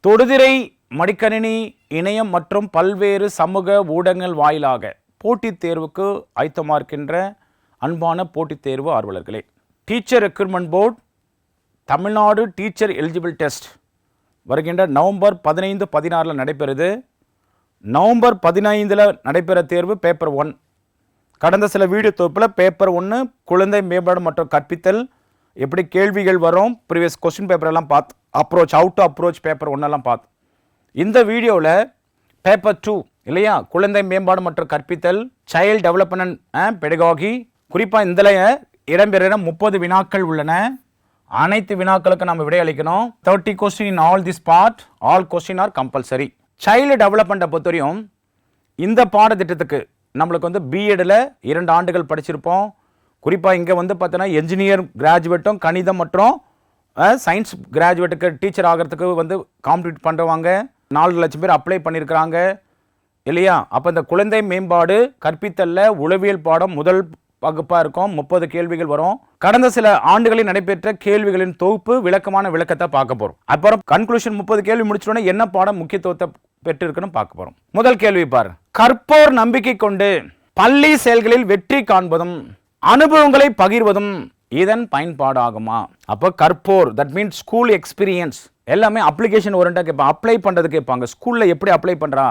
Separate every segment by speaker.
Speaker 1: தொடுதிரை மடிக்கணினி இணையம் மற்றும் பல்வேறு சமூக ஊடகங்கள் வாயிலாக போட்டித் தேர்வுக்கு ஆயத்தமாக இருக்கின்ற அன்பான போட்டித் தேர்வு ஆர்வலர்களே, teacher recruitment board Tamil Nadu teacher eligible test வருகின்ற நவம்பர் 15-16 நடைபெறுது. நவம்பர் 15 நடைபெற தேர்வு பேப்பர் 1. கடந்த சில வீடியோ தொகுப்பில் பேப்பர் 1 குழந்தை மேம்பாடு மற்றும் கற்பித்தல் எப்படி கேள்விகள் வரும், ப்ரீவியஸ் கொஸ்டின் பேப்பர் எல்லாம் பார்த்து ஹவு டு அப்ரோச் பேப்பர் 1 எல்லாம் பார்த்து. இந்த வீடியோவில் பேப்பர் 2 இல்லையா, குழந்தை மேம்பாடு மற்றும் கற்பித்தல் சைல்டு டெவலப்மெண்ட் பெடகாகி, குறிப்பாக இதில் இடம்பெறுகிற 30 வினாக்கள் உள்ளன. அனைத்து வினாக்களுக்கு நம்ம விடை அளிக்கணும். 30 question in all this part, all question are compulsory. Child டெவலப்மெண்ட்டை பொறுத்தவரையும் இந்த பாடத்திட்டத்துக்கு நம்மளுக்கு பிஎட்டில் 2 ஆண்டுகள் படிச்சிருப்போம். குறிப்பாக இங்கே பார்த்தோன்னா என்ஜினியர் கிராஜுவேட்டும் கணிதம் மற்றும் சயின்ஸ் கிராஜுவேட்டுக்கு டீச்சர் ஆகிறதுக்கு காம்படிட் பண்ணுறவாங்க 4 லட்சம் பேர் அப்ளை பண்ணியிருக்கிறாங்க இல்லையா. அப்போ இந்த குழந்தை மேம்பாடு கற்பித்தலில் உளவியல் பாடம் முதல் வகுப்பாக இருக்கும். 30 கேள்விகள் வரும். கடந்த சில ஆண்டுகளில் நடைபெற்ற கேள்விகளின் தொகுப்பு விளக்கமான விளக்கத்தை பார்க்க போகிறோம். அப்புறம் கன்க்ளூஷன் 30 கேள்வி முடிச்சோடனே என்ன பாடம் முக்கியத்துவத்தை பெற்றிருக்குன்னு பார்க்க போகிறோம். முதல் கேள்வி பார், கற்போர் நம்பிக்கை கொண்டு பள்ளி செயல்களில் வெற்றி காண்பதும் அனுபவங்களை பகிர்வதும் இதன் பயன்பாடு ஆகுமா? அப்போ கற்போர் தட் மீன்ஸ் ஸ்கூல் எக்ஸ்பீரியன்ஸ் எல்லாமே அப்ளிகேஷன் ஓரியண்டாக கேட்பாங்க. அப்ளை பண்ணுறது கேட்பாங்க. ஸ்கூலில் எப்படி அப்ளை பண்ணுறா?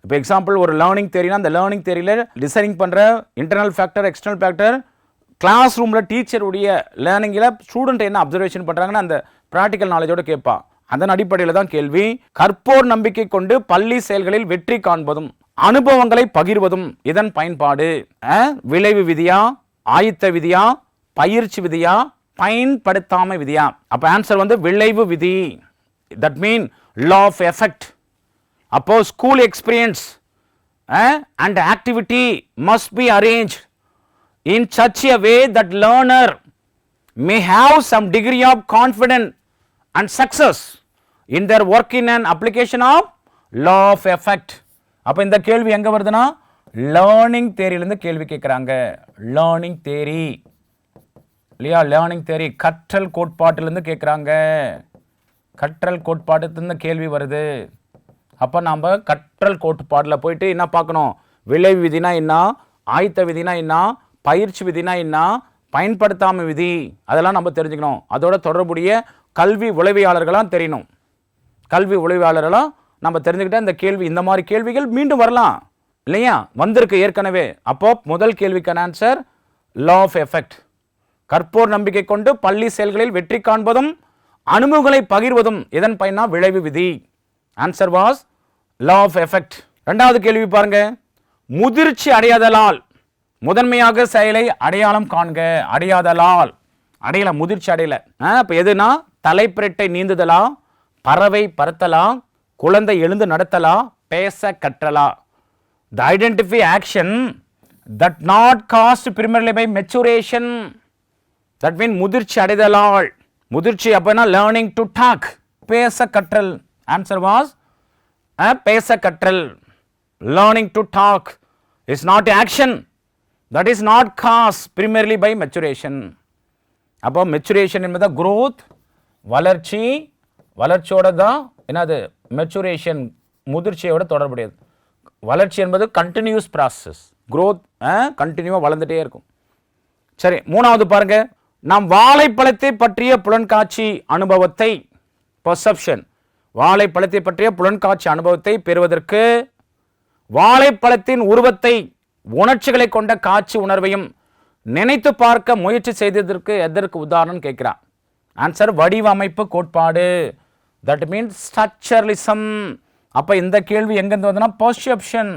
Speaker 1: இப்போ எக்ஸாம்பிள் ஒரு லேர்னிங் தேரினா அந்த லேர்னிங் தேரியில் டிசைனிங் பண்ணுற internal factor external factor, class ரூமில் டீச்சருடைய லேர்னிங்கில் ஸ்டூடெண்ட் என்ன அப்சர்வேஷன் பண்ணுறாங்கன்னு அந்த ப்ராக்டிக்கல் நாலேஜோடு கேட்பான். அதன் அடிப்படையில் தான் கேள்வி. கற்போர் நம்பிக்கை கொண்டு பள்ளி செயல்களில் வெற்றி காண்பதும் அனுபவங்களை பகிர்வதும் இதன் பயன்பாடு. விளைவு விதியா, ஆயத்த விதியா, பயிற்சி விதியா, பயன்படுத்தாமை விதியா? அப்போ ஆன்சர் விளைவு விதி. That mean law of effect. அப்போ school experience and activity must be arrange in such a way that learner may have some degree of confidence and success in their work in an application of law of effect. அப்போ இந்த கேள்வி எங்க வருதுன்னா learning தேரியிலிருந்து கேள்வி கேட்குறாங்க. Learning தேரி இல்லையா, learning தேரி கற்றல் கோட்பாட்டிலிருந்து கேட்குறாங்க. கற்றல் கோட்பாட்டிலிருந்து கேள்வி வருது. அப்போ நாம் கற்றல் கோட்பாட்டில் போயிட்டு என்ன பார்க்கணும்? விளைவு விதினா என்ன, ஆயத்த விதினா என்ன, பயிற்சி விதினா என்ன, பயன்படுத்தாமல் விதி, அதெல்லாம் நம்ம தெரிஞ்சுக்கணும். அதோட தொடர்புடைய கல்வி உளவியாளர்களாம் தெரியணும். கல்வி உளவியாளர்களாம் நம்ம தெரிஞ்சுக்கிட்டால் இந்த கேள்வி, இந்த மாதிரி கேள்விகள் மீண்டும் வரலாம் இல்லையா, வந்திருக்கு ஏற்கனவே. அப்போ முதல் கேள்விக்கான ஆன்சர் லா ஆஃப் எஃபெக்ட். கற்போர் நம்பிக்கை கொண்டு பள்ளி செயல்களில் வெற்றி காண்பதும் அனுபவங்களை பகிர்வதும் இதன் பயனா விளைவு விதி. Answer was law of effect. 2வது கேள்வி பாருங்க, முதிர்ச்சி அடையாதலால் முதன்மையாக செயலை அடையாளம் காண்க. அடையாதலால் அடையல, முதிர்ச்சி அடையல. இப்போ எதுனா தலைப்பிரட்டை நீந்துதலா, பறவை பறத்தலா, குழந்தை எழுந்து நடத்தலா, பேச கற்றலா? The identify action that not caused primarily by maturation. That means முதிர்ச்சி அடைதலால். முதிர்ச்சி அப்பனா learning to talk, பேச கற்றல். Answer was பேச கற்றல். Learning to talk is not action that is not caused primarily by maturation. அப்போ மெச்சுரேஷன் என்பது growth, வளர்ச்சி, வளர்ச்சியோட தான் என்னது மெச்சுரேஷன், முதிர்ச்சியோட தொடர்புடையது. வளர்ச்சி என்பது கண்டினியூஸ் ப்ராசஸ். growth கண்டினியூவாக வளர்ந்துட்டே இருக்கும். சரி, 3வது பாருங்க, நாம் வாழைப்பழத்தை பற்றிய புலன்காட்சி அனுபவத்தை பர்செப்ஷன், வாழைப்பழத்தை பற்றிய புலன்காட்சி அனுபவத்தை பெறுவதற்கு வாழைப்பழத்தின் உருவத்தை உணர்ச்சிகளை கொண்ட காட்சி உணர்வையும் நினைத்து பார்க்க முயற்சி செய்ததற்கு எதற்கு உதாரணம் கேட்கிறார்? ஆன்சர் வடிவமைப்பு கோட்பாடு. That means structuralism. அப்போ இந்த கேள்வி எங்கிருந்து வந்ததுன்னா பர்செப்ஷன்,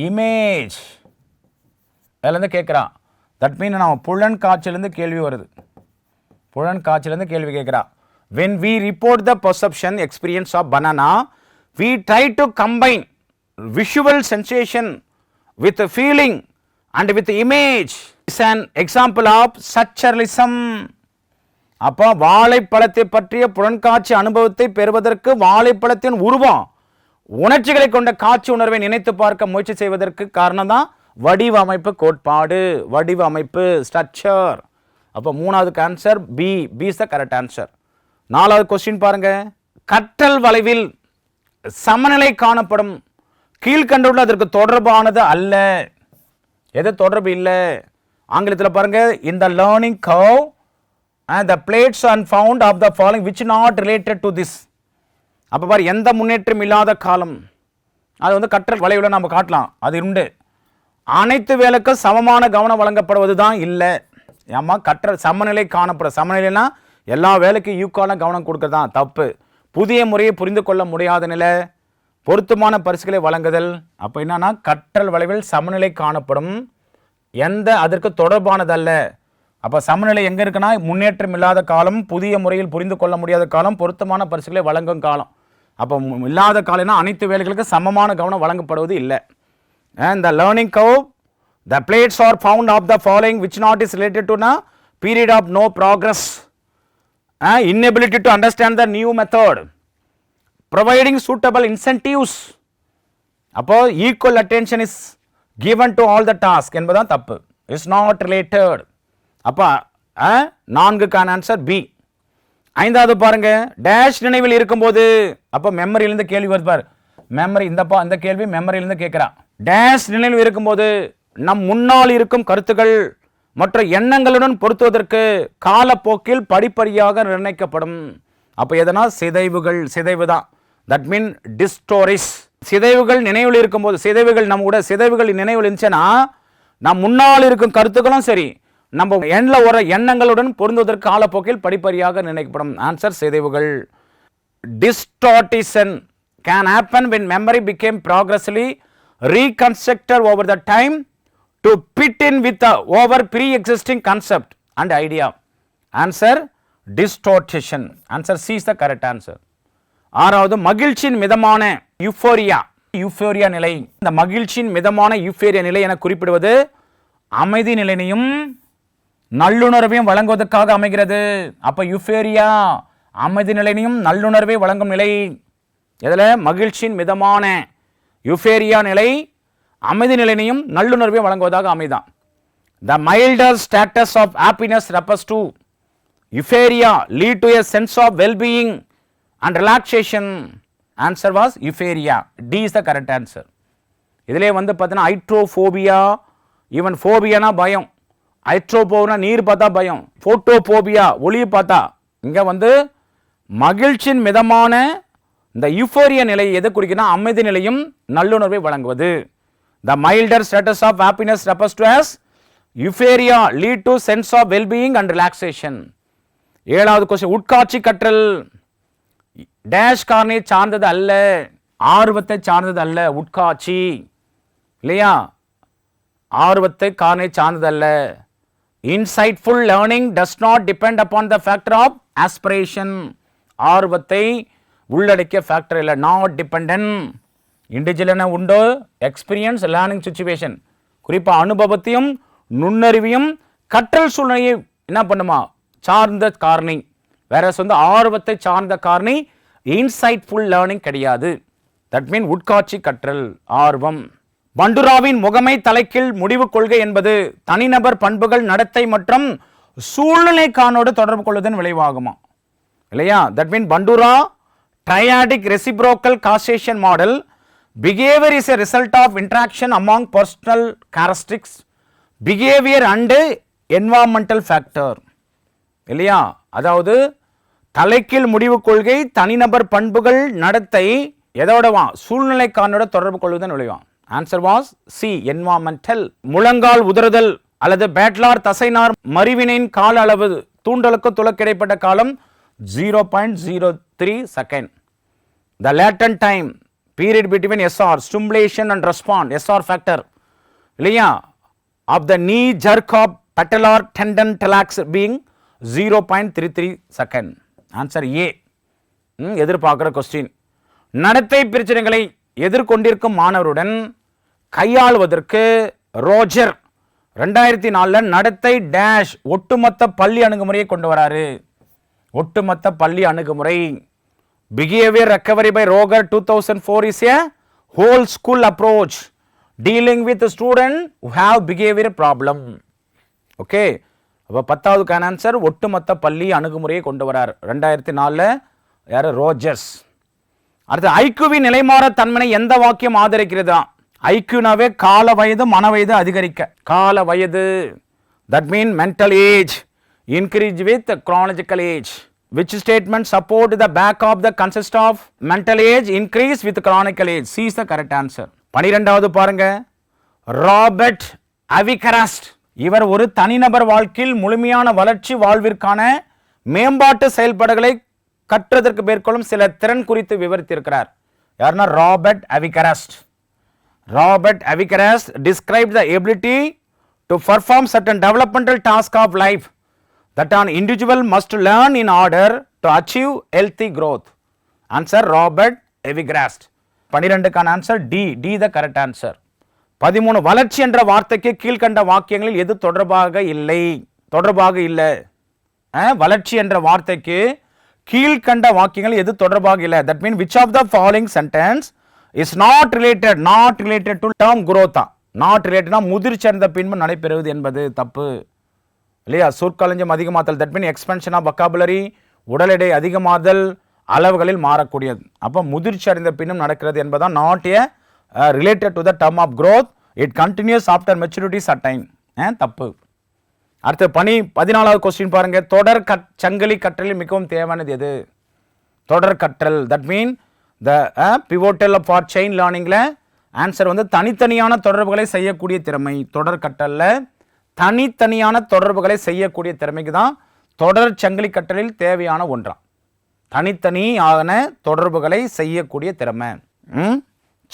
Speaker 1: இமேஜ் அதுலேருந்து கேட்குறான். தட் மீன் நம்ம புலன் காட்சியிலேருந்து கேள்வி வருது. புலன் காட்சியிலேருந்து கேள்வி கேட்குறா. when we report the perception experience of banana, we try to combine visual sensation with a feeling and with image. It's an example of structuralism. அப்போ வாழைப்பழத்தை பற்றிய புலன்காட்சி அனுபவத்தை பெறுவதற்கு வாழைப்பழத்தின் உருவம் உணர்ச்சிகளை கொண்ட காட்சி உணர்வை நினைத்து பார்க்க முயற்சி செய்வதற்கு காரணம் தான் வடிவமைப்பு கோட்பாடு. வடிவமைப்பு, ஸ்ட்ரக்சர். அப்போ 3வது answer B. B is the correct answer. 4வது கொஸ்டின் பாருங்க, கற்றல் வளைவில் சமநிலை காணப்படும் கீழ்கண்டுள்ள அதற்கு தொடர்பானது அல்ல. எது தொடர்பு இல்லை? ஆங்கிலத்தில் பாருங்க, இந்த learning curve and the plates are found of the following which not related to this. அப்போ பாரு, எந்த முன்னேற்றம் இல்லாத காலம் அது வந்து கற்றல் வளைவில் நம்ம காட்டலாம், அது உண்டு. அனைத்து வேலைக்கும் சமமான கவனம் வழங்கப்படுவது தான் இல்லை. ஏமா கற்றல் சமநிலை காணப்படும், சமநிலைனா எல்லா வேலைக்கும் ஈக்குவலான கவனம் கொடுக்கறது தான் தப்பு. புதிய முறையை புரிந்து கொள்ள முடியாத நிலை, பொருத்தமான பரிசுகளை வழங்குதல். அப்போ என்னன்னா கற்றல் வளைவில் சமநிலை காணப்படும், எந்த அதற்கு தொடர்பானதல்ல. அப்போ சமநிலை எங்கே இருக்குன்னா முன்னேற்றம் இல்லாத காலம், புதிய முறையில் புரிந்து கொள்ள முடியாத காலம், பொருத்தமான பரிசுகளை வழங்கும் காலம். அப்போ இல்லாத காலம்னா அனைத்து வேலைகளுக்கும் சமமான கவனம் வழங்கப்படுவது இல்லை. And the learning curve, the plates are found of the following which not is related to na period of no progress, inability to understand the new method, providing suitable incentives. அப்போ equal attention is given to all the task என்பதுதான் தப்பு, is not related. அப்போ 4க்கான answer B. 5வது பாருங்க, dash நினைவில் இருக்கும்போது, அப்போ மெமரியிலிருந்து கேள்வி வருது பாரு, மெமரி இந்த கேள்வி மெமரியிலிருந்து கேட்குறா. டேஷ் நினைவில் இருக்கும்போது நம் முன்னால் இருக்கும் கருத்துக்கள் மற்ற எண்ணங்களுடன் பொருத்துவதற்கு காலப்போக்கில் படிப்படியாக நிர்ணயிக்கப்படும். அப்போ எதனா சிதைவு தான், தட் மீன் டிஸ்டோரிஸ். சிதைவுகள் நினைவில் இருக்கும்போது, சிதைவுகள் நினைவில் இருந்துச்சுன்னா நம் முன்னால் இருக்கும் கருத்துக்களும் சரி நம்ம எண்ணில் வர எண்ணங்களுடன் பொருந்துவதற்கு காலப்போக்கில் படிப்படியாக நிர்ணயிக்கப்படும். ஆன்சர் சிதைவுகள். டிஸ்டார்டிஷன் can happen when memory became progressively reconstructed over the time to fit in with the over pre-existing concept and idea. Answer distortion. Answer C is the correct answer. 6வது மகிழ்ச்சியின் மிதமான யூஃபோரியா நிலை. இந்த மகிழ்ச்சியின் மிதமான யூஃபோரியா நிலை என குறிப்பிடுவது அமைதி நிலையையும் நல்லுணர்வையும் வழங்குவதற்காக அமைகிறது. அப்போ யூஃபோரியா அமைதி நிலையையும் நல்லுணர்வை வழங்கும் நிலை. இதில் மகிழ்ச்சியின் மிதமான யூஃபேரியா நிலை அமைதி நிலையையும் நல்லுணர்வையும் வழங்குவதாக அமைதான். The milder status of happiness refers to euphoria, lead to a sense of well-being and relaxation. Answer was euphoria. D is the correct answer. இதிலே வந்து பார்த்தீங்கன்னா ஹைட்ரோஃபோபியா, ஈவன் ஃபோபியானா பயம், ஹைட்ரோபோனா நீர் பார்த்தா பயம், ஃபோட்டோபோபியா ஒளி பார்த்தா. இங்கே வந்து மகிழ்ச்சியின் மிதமான இந்த யூஃபோரியா நிலை எதை குறிக்குன்னா அமைதி நிலையும் நல்லுணர்வை வழங்குவது. The milder status of happiness refers to as euphoria, lead to sense of well-being and relaxation. 7வது கொஸ்டின், உட்காட்சி கற்றல் டேஷ் காரணி சார்ந்தது அல்ல, ஆர்வத்தை சார்ந்தது அல்ல. உட்காட்சி இல்லையா, ஆர்வத்தை காரணி சார்ந்தது அல்ல. Insightful learning does not depend upon the factor of aspiration. ஆர்வத்தை உள்ளடக்கிய ஃபேக்டர் இல்லை, நாட் டிபெண்டன்ட். இண்டிவிஜுவல் என்ன உண்டோ, எக்ஸ்பீரியன்ஸ் லேர்னிங் சுச்சுவேஷன், குறிப்பாக அனுபவத்தையும் நுண்ணறிவையும் கற்றல் சூழ்நிலையை என்ன பண்ணுமா சார்ந்த காரணி. வேற வந்து ஆர்வத்தை சார்ந்த காரணி இன்சைட்ஃபுல் லேர்னிங் கிடையாது. தட் மீன் உட்காட்சி கற்றல் ஆர்வம். பண்டுராவின் முகமை தலைக்கீழ் முடிவு கொள்கை என்பது தனிநபர் பண்புகள் நடத்தை மற்றும் சூழ்நிலைக்கானோடு தொடர்பு கொள்வதன் விளைவாகுமா இல்லையா. That mean Bandura triadic reciprocal causation model, behavior is a result of interaction among personal characteristics, behavior and environmental factor இல்லையா. அதாவது தலைக்கீழ் முடிவு கொள்கை தனிநபர் பண்புகள் நடத்தை எதோடவா சூழ்நிலைக்கானோட தொடர்பு கொள்வதன் விளைவான். Answer was C, environmental. முழங்கால் உதறுதல் அல்லது பேட்லார் தசைநார் மறிவினின் கால அளவு தூண்டலுக்கு துளக்கு இடைப்பட்ட காலம் 0.03 second. The latent time period between SR stimulation and response, SR factor இல்லையா, of the knee jerk of patellar tendon talax being 0.33 second. Answer A. எதிர்பார்க்கிற கொஸ்டின். நடத்தை பிரச்சனைகளை எதிர்கொண்டிருக்கும் மாணவருடன் கையாளுவதற்கு ரோஜர் 2004 நடத்தை டேஷ் ஒட்டுமொத்த பள்ளி அணுகுமுறையை கொண்டு வராரு. ஒட்டுமொத்த பள்ளி அணுகுமுறை. Behavior recovery by Roger 2004 is a whole school approach dealing with the student who have behavior problem. Okay, அப்போ 10வது ஆன்சர் ஒட்டுமொத்த பள்ளி அணுகுமுறையை கொண்டு வரார் 2004 யார்? ரோஜர்ஸ். அடுத்து ஐக்யூவின் நிலைமாற தன்மையை எந்த வாக்கியம் ஆதரிக்கிறதா? ஐக்யூனாவே கால வயது மன வயது அதிகரிக்க. கால வயது that mean mental age increase with chronological age. Which statement support the back of the consist of mental age increase with chronicle age? C is the correct answer. 12வது பாருங்க, ராபர்ட் அவிகராஸ்ட். இவர் ஒரு தனிநபர் வாழ்க்கையில் முழுமையான வளர்ச்சி வாழ்விற்கான மேம்பாட்டு செயல்பாடுகளை கற்றதற்கு மேற்கொள்ளும் சில திறன் குறித்து விவரித்திருக்கிறார். யாருன்னா Robert Havighurst. Robert Havighurst described the ability to perform certain developmental tasks of life that an individual must learn in order to achieve healthy growth. Answer Robert Avigrast. 12க்கான answer D the correct answer. 13 வளர்ச்சி என்ற வார்த்தைக்கு கீழ்கண்ட வாக்கியங்களில் எது தொடர்பாக இல்லை? வளர்ச்சி என்ற வார்த்தைக்கு கீழ்கண்ட வாக்கியங்கள் எது தொடர்பாக இல்லை? That means which of the following sentence is not related to term growth. not related முதிர்ச்சி அடைந்த பின்பு நடைபெறுவது என்பது தப்பு இல்லையா? சொற்களஞ்சியம் அதிகமாதல் that means expansion of vocabulary, உடல் எடை அதிகமாதல், அளவுகளில் மாறக்கூடியது. அப்போ முதிர்ச்சி அடைந்த பின்னும் நடக்கிறது என்பதான் not a related to the term of growth, it continues after maturity certain. தப்பு. அடுத்து 14வது கொஸ்டின் பாருங்க, தொடர் சங்கிலி கற்றலில் மிகவும் தேவையானது எது? தொடர் கற்றல் that mean the pivotal for chain learningல ஆன்சர் வந்து தனித்தனியான தொடர்புகளை செய்யக்கூடிய திறமை. தொடர் கற்றல்ல தனித்தனியான தொடர்புகளை செய்யக்கூடிய திறமைக்கு தான் தொடர் சங்கிலி கற்றலில் தேவையான ஒன்றாம். தனித்தனியான தொடர்புகளை செய்யக்கூடிய திறமை.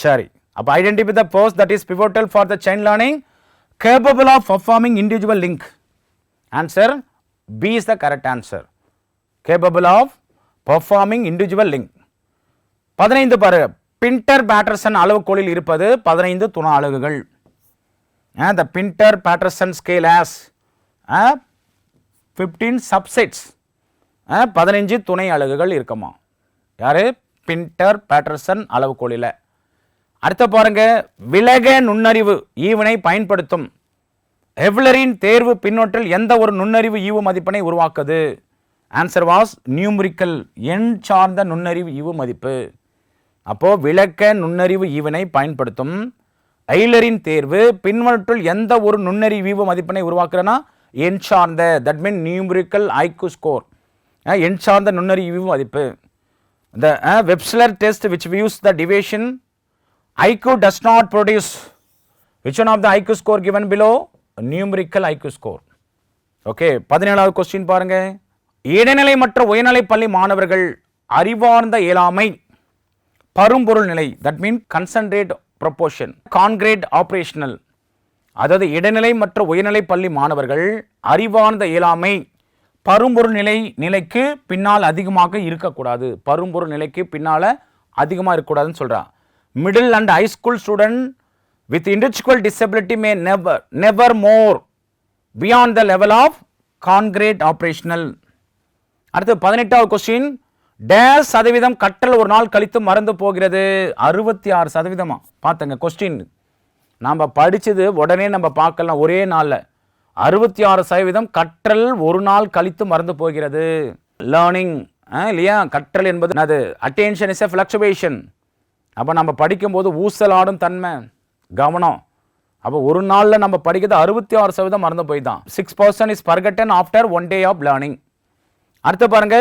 Speaker 1: சரி, அப்போ identify the post that is pivotal for the chain learning capable of performing individual link. Answer B is the correct answer. Capable of performing individual link. 15 பாரு, பின்டர் பேட்டர்சன் அளவுகோலில் இருப்பது 15 துணை அலகுகள். The Pinter Patterson scale has 15 subsets. 15 துணை அலகுகள் இருக்குமா? யாரு? Pinter Patterson அளவுகோலில். அடுத்த பாருங்க, விலக நுண்ணறிவு ஈவினை பயன்படுத்தும் ஹெவ்லரின் தேர்வு பின்னோட்டில் எந்த ஒரு நுண்ணறிவு ஈவு மதிப்பினை உருவாக்குது? ஆன்சர் வாஸ் நியூமரிக்கல், எண் சார்ந்த நுண்ணறிவு ஈவு மதிப்பு. அப்போ விலக்க நுண்ணறிவு ஈவினை பயன்படுத்தும் ஐலரின் தேர்வு பின்வற்றுள் எந்த ஒரு நுண்ணறிவு மதிப்பினை உருவாக்குறனா? எண் சார்ந்த, that mean numerical IQ score, எண் சார்ந்த நுண்ணறிவு மதிப்பு. The Webster test which views the deviation IQ does not produce which one of the IQ score given below? Numerical IQ score. Okay, 17வது கொஸ்டின் பாருங்க, இடைநிலை மற்றும் உயர்நிலை பள்ளி மாணவர்கள் அறிவார்ந்த இயலாமை பரும்பொருள் நிலை, that mean concentrate proportion, concrete operational. அதாவது இடைநிலை மற்றும் உயர்நிலை பள்ளி மாணவர்கள் அறிவார்ந்த இயலாமை பரும்பொருள் நிலைக்கு பின்னால் அதிகமாக இருக்கக்கூடாது. பரும்பொருள் நிலைக்கு பின்னால் அதிகமாக இருக்கக்கூடாதுன்னு சொல்கிறான். Middle and high school student with intellectual disability may never more beyond the level of concrete operational. அடுத்து 18வது கொஸ்டின், டேஸ் சதவீதம் கற்றல் ஒரு நாள் கழித்து மறந்து போகிறது? 66%. பார்த்துங்க கொஸ்டின், நாம் படித்தது உடனே நம்ம பார்க்கலாம் ஒரே நாளில். 66% கற்றல் ஒரு நாள் கழித்து மறந்து போகிறது. லேர்னிங் இல்லையா? கற்றல் என்பது அது அட்டென்ஷன் இஸ் எ ஃப்ளக்சுவேஷன். அப்போ நம்ம படிக்கும்போது ஊசலாடும் தன்மை, கவனம். அப்போ ஒரு நாளில் நம்ம படிக்கிறது 66% மறந்து போய் தான். 6% is forgotten after 1 day of learning. அடுத்து பாருங்க,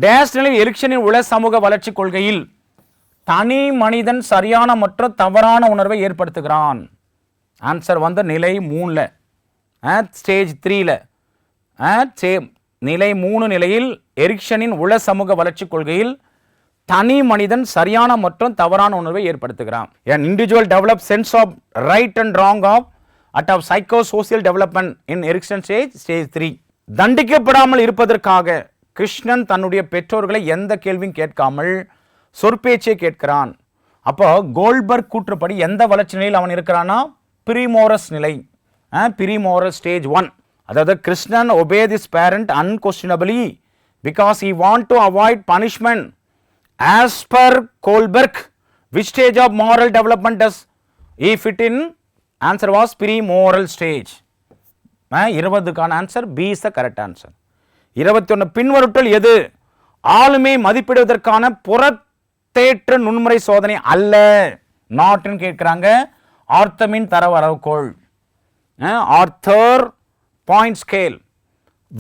Speaker 1: டேஸ் நிலை எரிக்சனின் உலக சமூக வளர்ச்சி கொள்கையில் தனி மனிதன் சரியான மற்றும் தவறான உணர்வை ஏற்படுத்துகிறான். ஆன்சர் வந்து நிலை 3ல், ஸ்டேஜ் 3ல், நிலை 3 நிலையில் எரிக்சனின் உலக சமூக வளர்ச்சி கொள்கையில் தனி மனிதன் சரியான மற்றும் தவறான உணர்வை ஏற்படுத்துகிறான். An individual develops sense of right and wrong at of psychosocial development in Erikson stage 3. தண்டிக்கப்படாமல் இருப்பதற்காக கிருஷ்ணன் தன்னுடைய பெற்றோர்களை எந்த கேள்வியும் கேட்காமல் சொற்பேச்சை கேட்கிறான். அப்போ கோல்பர்க் கூற்றுப்படி எந்த வளர்ச்சி நிலையில் அவன் இருக்கிறான்னா? ப்ரீமோரஸ் நிலை, ப்ரீமோரல் ஸ்டேஜ் 1. அதாவது Krishnan obey his parent unquestionably because he want to avoid punishment. As per Kohlberg, which stage of moral development does he fit in? Answer was pre-moral stage. 20க்கான answer B is the correct answer. 21 பின்வருட்டல் எது ஆளுமை மதிப்பிடுவதற்கான புறத்தேற்ற நுண்முறை சோதனை அல்ல? நாட்னு கேட்கிறாங்க. ஆர்த்தமின் தரவரவுகோள், Arthur point scale.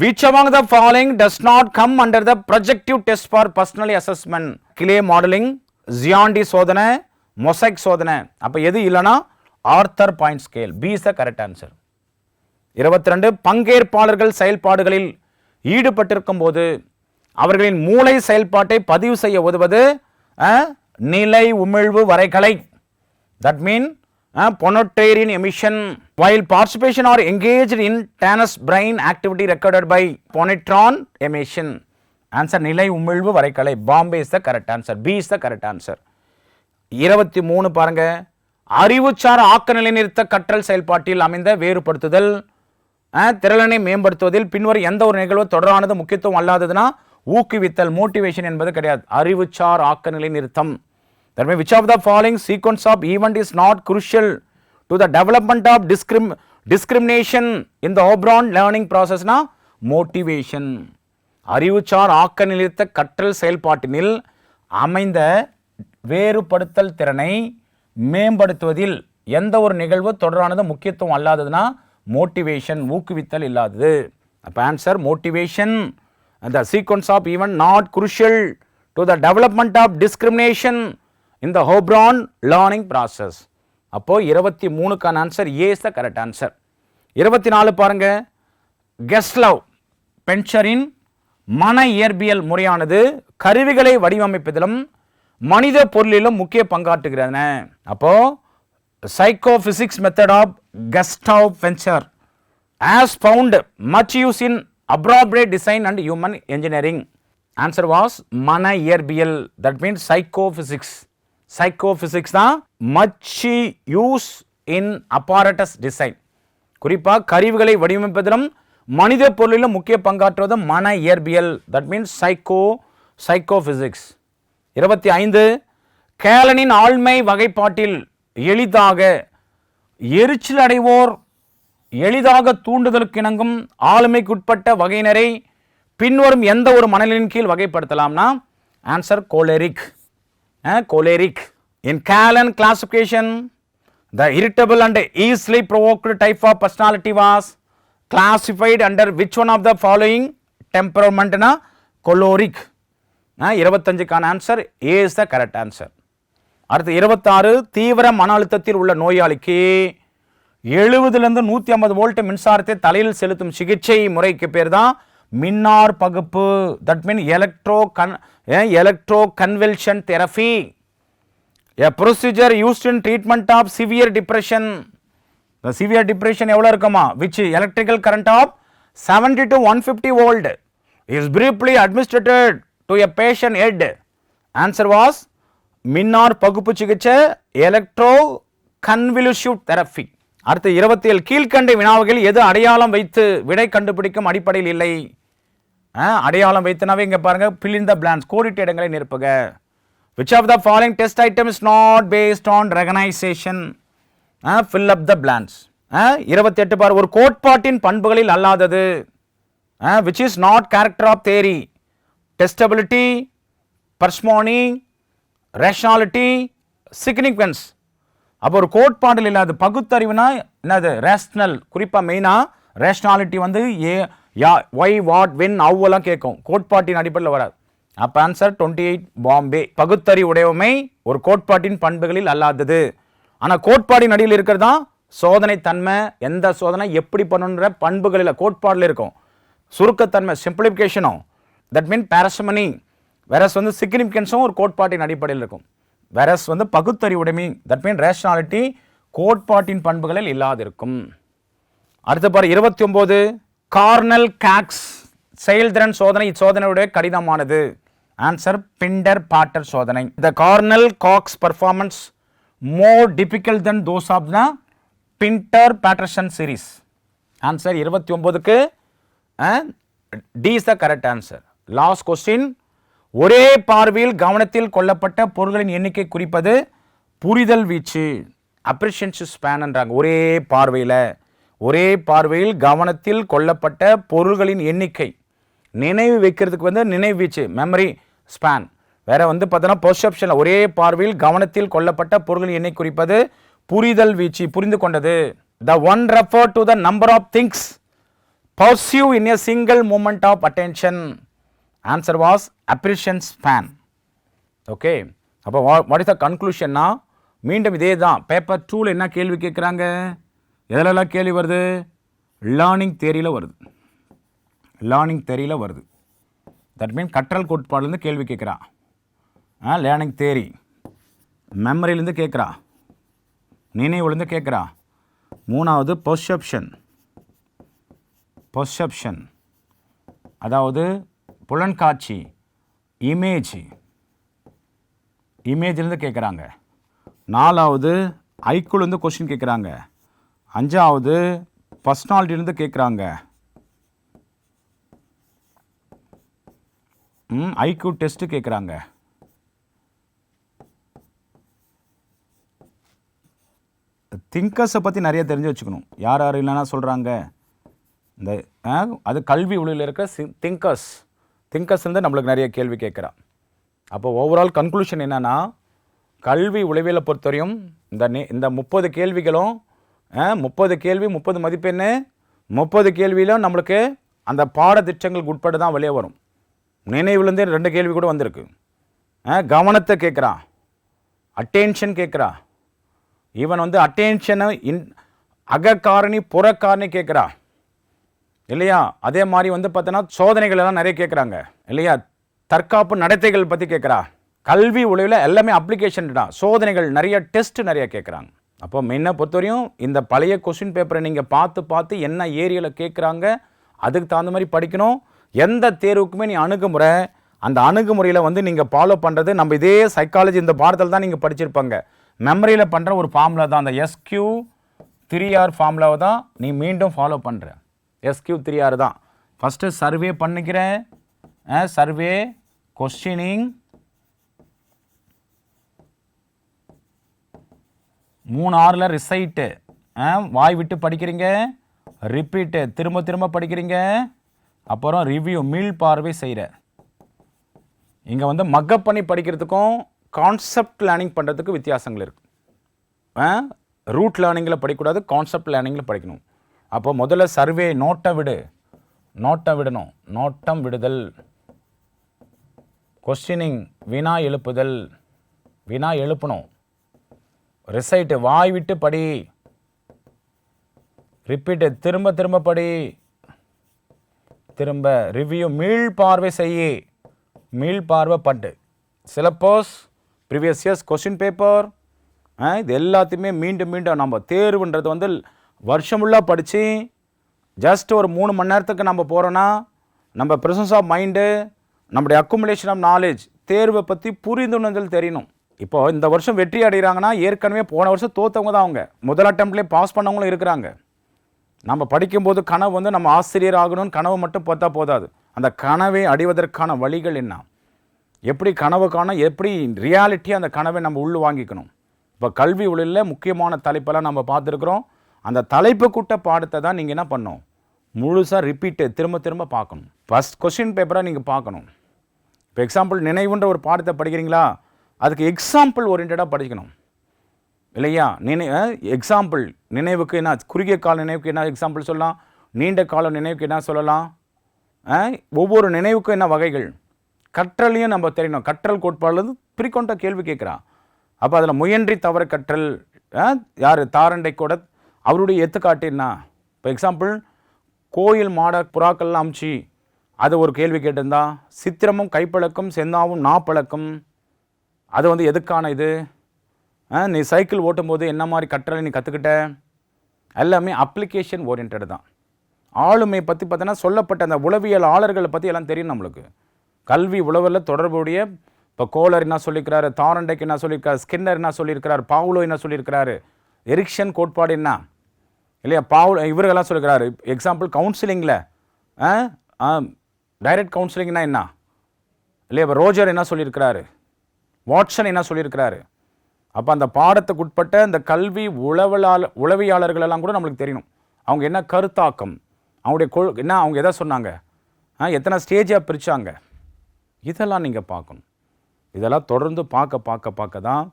Speaker 1: Which among the following does not come under the projective test for personality assessment? Clay modelling, ஜியாண்டி சோதனை, மொசைக் சோதனை. அப்ப எது இல்லைனா Arthur point scale. B is the correct answer. 22 பங்கேற்பாளர்கள் செயல்பாடுகளில் ஈடுபட்டிருக்கும் போது அவர்களின் மூளை செயல்பாட்டை பதிவு செய்ய உதவுவது நிலை உமிழ்வு வரைகலை. That mean pontoterine emission while participation are engaged in TANUS brain activity recorded by pontoterine emission. Answer நிலை உமிழ்வு வரைகலை. Bombay is the correct answer. B is the correct answer. 23 பாருங்க. அறிவுச்சார் ஆக்க நிலைநிறுத்த கற்றல் செயல்பாட்டில் அமைந்த வேறுபடுத்துதல் திறனை மேம்படுத்துவதில் பின்வரும் எந்த ஒரு நிகழ்வு தொடரானது முக்கியத்துவம் அல்லாததுன்னா ஊக்குவித்தல், மோட்டிவேஷன் என்பது கிடையாது. அறிவுச்சார் ஆக்க நிலை நிறுத்தம். That means which of the following sequence of event is not crucial to the development of discrimination in the Oberon learning process? Na motivation. அறிவுச்சார் ஆக்க நிலைத்த கற்றல் செயல்பாட்டினில் அமைந்த வேறுபடுத்தல் திறனை மேம்படுத்துவதில் எந்த ஒரு நிகழ்வு தொடரானது முக்கியத்துவம் அல்லாததுன்னா மோட்டிவேஷன், ஊக்குவித்தல் இல்லாதது. அப்ப answer motivation. the sequence of event not crucial to the development of discrimination in the Oberon learning process. அப்போ 23க்கான answer A is the correct answer. 24 பாருங்க. கெஸ்லவ் பென்சரின் மன இயற்பியல் முறையானது கருவிகளை வடிவமைப்பதிலும் மனித பொருளிலும் முக்கிய பங்காற்றுகிறன. அப்போ psychophysics method of Gustav Pencher as found much use in appropriate design and human engineering. Answer was மன இயற்பியல். That means psychophysics. Psychophysics தான் much use in apparatus design. குறிப்பா கருவிகளை வடிவமைப்பதிலும் மனித பொருளிலும் முக்கிய பங்காற்றுவது மன இயற்பியல். That means psychophysics. 25 கேலனின் ஆழ்மை வகைப்பாட்டில் எளிதாக எரிச்சல் அடைவோர் எளிதாக தூண்டுதலுக்கு இணங்கும் ஆளுமைக்குட்பட்ட வகையினரை பின்வரும் எந்த ஒரு மனநிலையின் கீழ் வகைப்படுத்தலாம்னா answer choleric. Choleric. In Callan classification, the irritable and easily provoked type of personality was classified under which one of the following temperament? Na choleric. 25க்கான answer A is the correct answer. அடுத்து 26 தீவிர மன அழுத்தத்தில் உள்ள நோயாளிக்கு 70லிருந்து 150 volt மின்சாரத்தை தலையில் செலுத்தும் சிகிச்சை முறைக்கு பேர் தான் மின்னார் பகுப்பு. That mean electro convulsion therapy. A procedure used in treatment of severe depression. The severe depression எவ்வளோ இருக்குமா? Which electrical current of 70 to 150 volt is briefly administered to a patient head. Answer was மின்னார் பகுப்பு சிகிச்சை electro கன்வல்யூசிவ் therapy. அடுத்து 27 கீழ்கண்ட வினாவுகள் எது அடையாளம் வைத்து விடை கண்டுபிடிக்கும் அடிப்படையில் இல்லை? அடையாளம் வைத்துனாவே இங்க பாருங்க fill in the blanks, கோடிட்ட இடங்களை நிரப்புக. Which of the following test item is not based on recognition? Fill up the blanks. 28 பார் ஒரு கோட்பாட்டின் பண்புகளில் அல்லாதது. Which is not character of theory? Testability, parsimony, rationality, significance. அப்போ ஒரு கோட்பாட்டில் இல்லாத பகுத்தறிவுனா என்னது? ரேஷனல். குறிப்பாக மெயினாக ரேஷனாலிட்டி வந்து ஒய் வாட் வென் அவ்வளோலாம் கேட்கும், கோட்பாட்டின் அடிப்படையில் வராது. அப்போ ஆன்சர் 28 பாம்பே. பகுத்தறிவு உடையமை ஒரு கோட்பாட்டின் பண்புகளில் அல்லாதது. ஆனால் கோட்பாட்டின் அடியில் இருக்கிறது தான் சோதனை தன்மை. எந்த சோதனை எப்படி பண்ணணுன்ற பண்புகளில் கோட்பாடில் இருக்கும். சுருக்கத்தன்மை சிம்பிளிஃபிகேஷனும், தட் மீன் பாரசிமனி. வேறஸ் வந்து சிக்னிஃபிகன்ஸும் ஒரு கோட்பாட்டின் அடிப்படையில் இருக்கும். வேறஸ் வந்து பகுத்தறிவுடைமை, தட் மீன் ரேஷனாலிட்டி கோட்பாட்டின் பண்புகளில் இல்லாதிருக்கும். அடுத்த பாரு 29 கார்னல் காக்ஸ் செயல்திறன் சோதனை இச்சோதனையுடைய கடினமானது. ஆன்சர் பிண்டர் பாட்டர் சோதனை. The Cornell Cox performance more difficult than those of the Pintner Paterson series. Answer 29க்கு D is the correct answer. Last question. ஒரே பார்வையில் கவனத்தில் கொள்ளப்பட்ட பொருள்களின் எண்ணிக்கை குறிப்பது புரிதல் வீச்சு, அப்ரிஷியேஷன் ஸ்பேன்ன்றாங்க. ஒரே பார்வையில் ஒரே பார்வையில் கவனத்தில் கொள்ளப்பட்ட பொருள்களின் எண்ணிக்கை. நினைவு வைக்கிறதுக்கு வந்து நினைவீச்சு, மெமரி ஸ்பேன். வேற வந்து பார்த்தோன்னா பெர்செப்ஷன், ஒரே பார்வையில் கவனத்தில் கொள்ளப்பட்ட பொருள்களின் எண்ணெய் குறிப்பது புரிதல் வீச்சு, புரிந்து கொண்டது. The one refer to the number of things pursue in a single moment of attention. Answer was apprehension span. Okay. அப்போ what is the conclusion? மீண்டும் இதே தான். பேப்பர் 2ல என்ன கேள்வி கேட்குறாங்க? எதிலெல்லாம் கேள்வி வருது? லேர்னிங் தேரியில் வருது. லேர்னிங் தேரியில் வருது. தட் மீன் கற்றல் கோட்பாடுலேருந்து கேள்வி கேட்குறான். லேர்னிங் தேரி. மெமரியிலேருந்து கேட்குறா, நினைவுலேருந்து கேட்குறா. மூணாவது பெர்செப்ஷன். பெர்செப்ஷன் அதாவது புலன்காட்சி, இமேஜ், இமேஜ்லேருந்து கேட்குறாங்க. நாலாவது ஐக்குலேருந்து கொஸ்டின் கேட்குறாங்க. அஞ்சாவது பர்சனாலிட்டிலேருந்து கேட்குறாங்க. ஐக்யூ டெஸ்ட்டு கேட்குறாங்க. திங்கர்ஸை பற்றி நிறைய தெரிஞ்சு வச்சுக்கணும். யார் யார் இல்லைன்னா சொல்கிறாங்க இந்த அது கல்வி உலகில் இருக்கிற திங்கர்ஸ் வந்து நம்மளுக்கு நிறைய கேள்வி கேட்குறான். அப்போ ஓவரால் கன்க்ளூஷன் என்னென்னா, கல்வி உளவியலை பொறுத்தவரையும் இந்த 30 கேள்விகளும் 30 கேள்வி 30 மதிப்பெண்ணு, 30 கேள்வியிலும் நம்மளுக்கு அந்த பாடத்திட்டங்களுக்கு உட்பட்டு தான் வெளியே வரும். நினைவுலேருந்து 2 கேள்வி கூட வந்திருக்கு. கவனத்தை கேட்குறான், அட்டென்ஷன் கேட்குறா. ஈவன் வந்து அட்டென்ஷனை அகக்காரணி புறக்காரணி கேட்குறா இல்லையா. அதே மாதிரி வந்து பார்த்தோன்னா சோதனைகள் எல்லாம் நிறைய கேட்குறாங்க இல்லையா. தற்காப்பு நடத்தைகள் பற்றி கேட்குறா. கல்வி உலகில் எல்லாமே அப்ளிகேஷன் தான். சோதனைகள் நிறைய, டெஸ்ட் நிறைய கேட்குறாங்க. அப்போ மெயினாக பொறுத்தவரையும் இந்த பழைய கொஸ்டின் பேப்பரை நீங்கள் பார்த்து என்ன ஏரியாவில் கேட்குறாங்க அதுக்கு தகுந்த மாதிரி படிக்கணும். எந்த தேர்வுக்குமே நீ அணுகுமுறை, அந்த அணுகுமுறையில் வந்து நீங்கள் ஃபாலோ பண்ணுறது நம்ம இதே சைக்காலஜி இந்த பாடத்தில் தான் நீங்கள் படிச்சிருப்பாங்க. மெமரியில் பண்ணுற ஒரு ஃபார்முலா தான், அந்த SQ3R ஃபார்முலாவை தான் நீ மீண்டும் ஃபாலோ பண்ணுற. SQ3R தான். ஃபஸ்ட்டு சர்வே பண்ணிக்கிறேன், சர்வே, கொஸ்டினிங், 3Rல ரிசைட்டு, வாய் விட்டு படிக்கிறீங்க, ரிப்பீட்டு திரும்ப திரும்ப படிக்கிறீங்க, அப்புறம் ரிவ்யூ மீள் பார்வை செய்கிற. இங்கே வந்து மக்கப் பண்ணி படிக்கிறதுக்கும் கான்செப்ட் லேர்னிங் பண்ணுறதுக்கு வித்தியாசங்கள் இருக்குது. ரூட் லேர்னிங்கில் படிக்கக்கூடாது, கான்செப்ட் லேர்னிங்கில் படிக்கணும். அப்போ முதல்ல சர்வே, நோட்டம் விடணும், நோட்டம் விடுதல். கொஸ்டினிங், வினா எழுப்பணும். ரிசைட்டு, வாய் விட்டு படி. ரிப்பீட்டு, திரும்ப திரும்ப படி. திரும்ப ரிவ்யூ, மீள் பார்வை செய்யி, மீள் பார்வை பட்டு. Syllabus, previous years question paper, இது எல்லாத்தையுமே மீண்டும் நம்ம தேர்வுன்றது வந்து வருஷமுள்ளாக படித்து ஜஸ்ட் ஒரு 3 மணி நேரத்துக்கு நம்ம போகிறோன்னா நம்ம ப்ரெசன்ஸ் ஆஃப் மைண்டு, நம்முடைய அக்குமுலேஷன் ஆஃப் நாலேஜ், தேர்வை பற்றி புரிந்துணர்தல் தெரியணும். இப்போது இந்த வருஷம் வெற்றி அடைகிறாங்கன்னா ஏற்கனவே போன வருஷம் தோற்றவங்க தான். அவங்க முதல் அட்டம்ப்ட்லேயே பாஸ் பண்ணவங்களும் இருக்கிறாங்க. நம்ம படிக்கும்போது கனவு வந்து நம்ம ஆசிரியர் ஆகணும்னு கனவு மட்டும் பார்த்தா போதாது. அந்த கனவை அடைவதற்கான வழிகள் என்ன, எப்படி கனவு காண, எப்படி ரியாலிட்டியாக அந்த கனவை நம்ம உள்ள வாங்கிக்கணும். இப்போ கல்வி உள்ள முக்கியமான தலைப்பெல்லாம் நம்ம பார்த்துருக்குறோம். அந்த தலைப்பு கூட்ட பாடத்தை தான் நீங்கள் என்ன பண்ணணும், முழுசாக ரிப்பீட்டு திரும்ப திரும்ப பார்க்கணும். ஃபஸ்ட் கொஸ்டின் பேப்பராக நீங்கள் பார்க்கணும். இப்போ எக்ஸாம்பிள் நினைவுன்ற ஒரு பாடத்தை படிக்கிறீங்களா, அதுக்கு எக்ஸாம்பிள் ஓரியன்டாக படிக்கணும் இல்லையா. எக்ஸாம்பிள் நினைவுக்கு என்ன, குறுகிய கால நினைவுக்கு என்ன எக்ஸாம்பிள் சொல்லலாம், நீண்ட கால நினைவுக்கு என்ன சொல்லலாம், ஒவ்வொரு நினைவுக்கும் என்ன வகைகள், கற்றலையும் நம்ம தெரியணும். கற்றல் கோட்பாடுலேருந்து பிரிக்கொண்ட கேள்வி கேட்குறான். அப்போ அதில் முயன்றி தவற கற்றல் யார், தாரண்டை கூட அவருடைய எடுத்துக்காட்டுன்னா. இப்போ எக்ஸாம்பிள் கோயில் மாட புறாக்கள்லாம் அமிச்சு அது ஒரு கேள்வி கேட்டிருந்தா, சித்திரமும் கைப்பழக்கம் செந்தாவும் நாப்பழக்கம், அது வந்து எதுக்கான இது, நீ சைக்கிள் ஓட்டும்போது என்ன மாதிரி கற்றலை நீ கற்றுக்கிட்ட, எல்லாமே அப்ளிகேஷன் ஓரியன்ட் தான். ஆளுமை பற்றி பார்த்தீங்கன்னா சொல்லப்பட்ட அந்த உளவியலாளர்களை பற்றி எல்லாம் தெரியும் நம்மளுக்கு. கல்வி உளவில் தொடர்புடைய இப்போ கோலர் என்ன சொல்லியிருக்கிறாரு, தாரண்டைக்கு என்ன சொல்லியிருக்காரு, ஸ்கின்னர் என்ன சொல்லியிருக்கிறார், பாவுலோ என்ன சொல்லியிருக்கிறாரு, எரிக்சன் கோட்பாடு என்ன இல்லையா, இவர்களெல்லாம் சொல்லியிருக்கிறாரு. எக்ஸாம்பிள் கவுன்சிலிங்கில் டைரக்ட் கவுன்சிலிங்னா என்ன இல்லையா, இப்போ ரோஜர் என்ன சொல்லியிருக்கிறாரு, வாட்சன் என்ன சொல்லியிருக்கிறாரு. அப்போ அந்த பாடத்துக்கு உட்பட்ட இந்த கல்வி உளவியாளர்களெல்லாம் கூட நம்மளுக்கு தெரியணும். அவங்க என்ன கருத்தாக்கம், அவங்களுடைய என்ன அவங்க எதை சொன்னாங்க, எத்தனை ஸ்டேஜாக பிரித்தாங்க, இதெல்லாம் நீங்கள் பார்க்கணும். இதெல்லாம் தொடர்ந்து பார்க்க தான்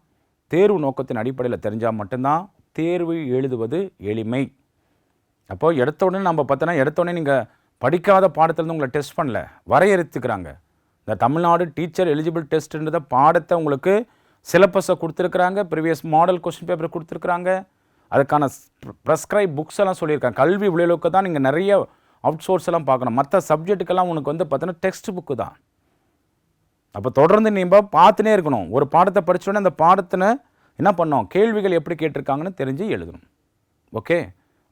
Speaker 1: தேர்வு நோக்கத்தின் அடிப்படையில் தெரிஞ்சால் மட்டும்தான் தேர்வு எழுதுவது எளிமை. அப்போது எடுத்த உடனே நம்ம பார்த்தோன்னா எடுத்த உடனே நீங்கள் படிக்காத பாடத்திலேருந்து உங்களை டெஸ்ட் பண்ணல, வரையறுத்துக்கிறாங்க. இந்த தமிழ்நாடு டீச்சர் எலிஜிபிள் டெஸ்ட்டுன்றத பாடத்தை உங்களுக்கு சிலபஸை கொடுத்துருக்குறாங்க, ப்ரீவியஸ் மாடல் கொஸ்டின் பேப்பரை கொடுத்துருக்குறாங்க, அதுக்கான ப்ரெஸ்கிரைப் புக்ஸ் எல்லாம் சொல்லியிருக்காங்க. கல்வி விளைவுக்கு தான் நீங்கள் நிறைய அவுட் சோர்ஸ் எல்லாம் பார்க்கணும். மற்ற சப்ஜெக்ட்டுக்கெல்லாம் உனக்கு வந்து பார்த்தோன்னா டெக்ஸ்ட் புக்கு தான். அப்போ தொடர்ந்து நீங்கள் பார்த்துனே இருக்கணும். ஒரு பாடத்தை படித்தோடனே அந்த பாடத்தினை என்ன பண்ணோம், கேள்விகள் எப்படி கேட்டிருக்காங்கன்னு தெரிஞ்சு எழுதணும். ஓகே,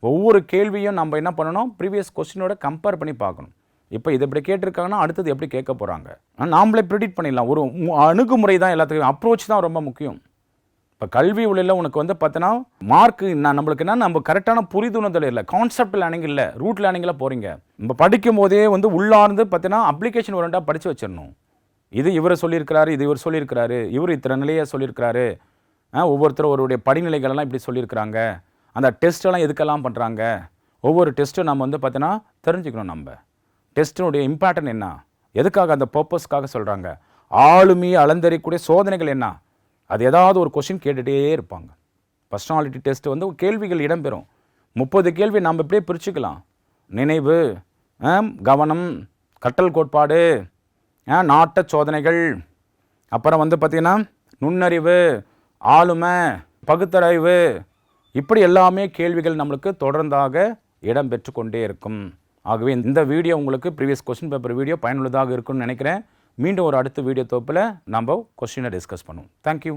Speaker 1: ஒவ்வொரு கேள்வியும் நம்ம என்ன பண்ணணும், ப்ரீவியஸ் கொஸ்டினோட கம்பேர் பண்ணி பார்க்கணும். இப்போ இதை இப்படி கேட்டிருக்காங்கன்னா அடுத்தது எப்படி கேட்க போகிறாங்க, நாமளே ப்ரிடிக்ட் பண்ணிடலாம். ஒரு அணுகுமுறை தான் எல்லாத்துக்கும், அப்ரோச் தான் ரொம்ப முக்கியம். இப்போ கல்வி உள்ள உனக்கு வந்து பார்த்தோன்னா மார்க்கு நம்மளுக்கு என்ன, நம்ம கரெக்டான புரிதுணர்தல் இல்லை, கான்செப்ட் லேர்னிங் இல்லை, ரூட் லேர்னிங்கில் போகிறீங்க. நம்ம படிக்கும் போதே வந்து உள்ளார்ந்து பார்த்தீங்கன்னா அப்ளிகேஷன் ஓரியண்டாக படித்து வச்சிடணும். இது இவர் சொல்லியிருக்கிறாரு, இது இவர் சொல்லியிருக்கிறாரு, இவர் இத்தனை நிலையை சொல்லியிருக்கிறாரு, ஒவ்வொருத்தரும் ஒருவருடைய படிநிலைகளெல்லாம் இப்படி சொல்லியிருக்கிறாங்க, அந்த டெஸ்ட்டெல்லாம் எதுக்கெல்லாம் பண்ணுறாங்க, ஒவ்வொரு டெஸ்ட்டும் நம்ம வந்து பார்த்தீங்கன்னா தெரிஞ்சுக்கணும். நம்ம டெஸ்ட்டினுடைய இம்பார்ட்டன்ட் என்ன, எதுக்காக அந்த பர்பஸ்க்காக சொல்கிறாங்க, ஆளுமையை அளந்தறியக்கூடிய சோதனைகள் என்ன, அது ஏதாவது ஒரு கொஸ்டின் கேட்டுகிட்டே இருப்பாங்க. பர்சனாலிட்டி டெஸ்ட் வந்து கேள்விகள் இடம்பெறும். 30 கேள்வி நம்ம இப்படியே பிரிச்சுக்கலாம். நினைவு, கவனம், கற்றல் கோட்பாடு, நாட்ட சோதனைகள், அப்புறம் வந்து பார்த்திங்கன்னா நுண்ணறிவு, ஆளுமை, பகுத்தறிவு, இப்படி எல்லாமே கேள்விகள் நம்மளுக்கு தொடர்ந்தாக இடம்பெற்று கொண்டே இருக்கும். ஆகவே இந்த வீடியோ உங்களுக்கு ப்ரீவியஸ் கொஸ்டின் பேப்பர் வீடியோ பயனுள்ளதாக இருக்கும்னு நினைக்கிறேன். மீண்டும் ஒரு அடுத்த வீடியோ தொகுப்பில் நம்ம கொஸ்டினை டிஸ்கஸ் பண்ணுவோம். தேங்க்யூ.